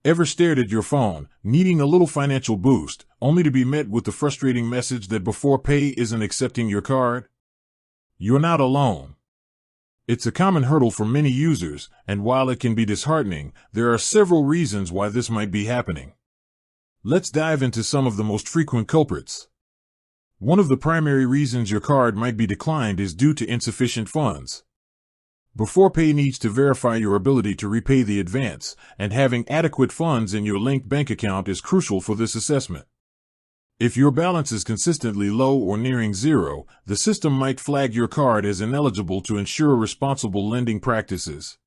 Ever stared at your phone, needing a little financial boost, only to be met with the frustrating message that Beforepay isn't accepting your card? You're not alone. It's a common hurdle for many users, and while it can be disheartening, there are several reasons why this might be happening. Let's dive into some of the most frequent culprits. One of the primary reasons your card might be declined is due to insufficient funds. Beforepay needs to verify your ability to repay the advance, and having adequate funds in your linked bank account is crucial for this assessment. If your balance is consistently low or nearing zero, the system might flag your card as ineligible to ensure responsible lending practices.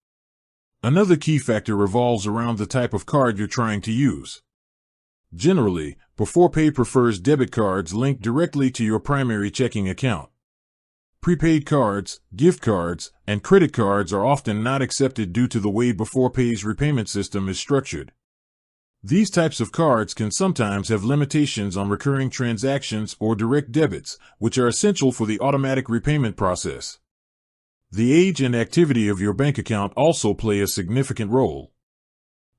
Another key factor revolves around the type of card you're trying to use. Generally, Beforepay prefers debit cards linked directly to your primary checking account. Prepaid cards, gift cards, and credit cards are often not accepted due to the way Beforepay's repayment system is structured. These types of cards can sometimes have limitations on recurring transactions or direct debits, which are essential for the automatic repayment process. The age and activity of your bank account also play a significant role.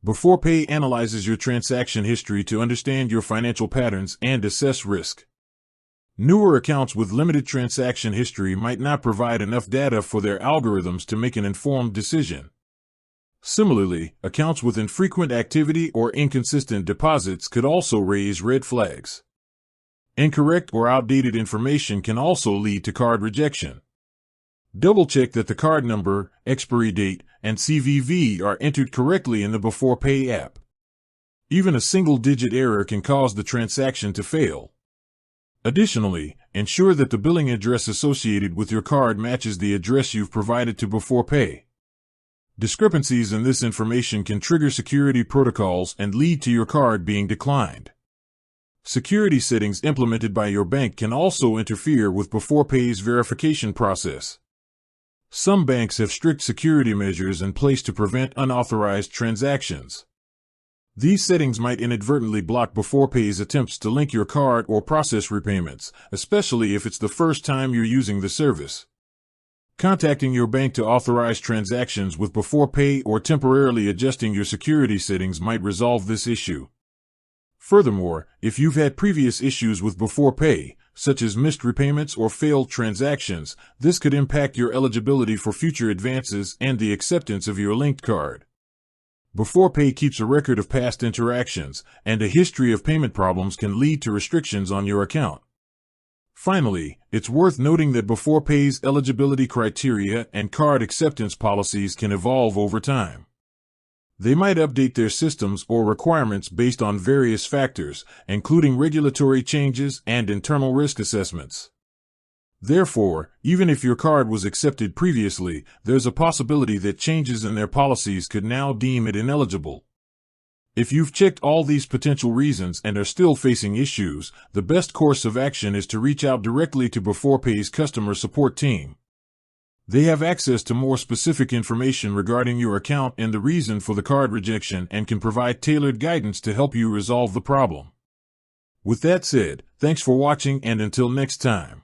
Beforepay analyzes your transaction history to understand your financial patterns and assess risk. Newer accounts with limited transaction history might not provide enough data for their algorithms to make an informed decision. Similarly, accounts with infrequent activity or inconsistent deposits could also raise red flags. Incorrect or outdated information can also lead to card rejection. Double-check that the card number, expiry date, and CVV are entered correctly in the Beforepay app. Even a single-digit error can cause the transaction to fail. Additionally, ensure that the billing address associated with your card matches the address you've provided to Beforepay. Discrepancies in this information can trigger security protocols and lead to your card being declined. Security settings implemented by your bank can also interfere with Beforepay's verification process. Some banks have strict security measures in place to prevent unauthorized transactions. These settings might inadvertently block Beforepay's attempts to link your card or process repayments, especially if it's the first time you're using the service. Contacting your bank to authorize transactions with Beforepay or temporarily adjusting your security settings might resolve this issue. Furthermore, if you've had previous issues with Beforepay, such as missed repayments or failed transactions, this could impact your eligibility for future advances and the acceptance of your linked card. Beforepay keeps a record of past interactions, and a history of payment problems can lead to restrictions on your account. Finally, it's worth noting that Beforepay's eligibility criteria and card acceptance policies can evolve over time. They might update their systems or requirements based on various factors, including regulatory changes and internal risk assessments. Therefore, even if your card was accepted previously, there's a possibility that changes in their policies could now deem it ineligible. If you've checked all these potential reasons and are still facing issues, the best course of action is to reach out directly to Beforepay's customer support team. They have access to more specific information regarding your account and the reason for the card rejection and can provide tailored guidance to help you resolve the problem. With that said, thanks for watching, and until next time.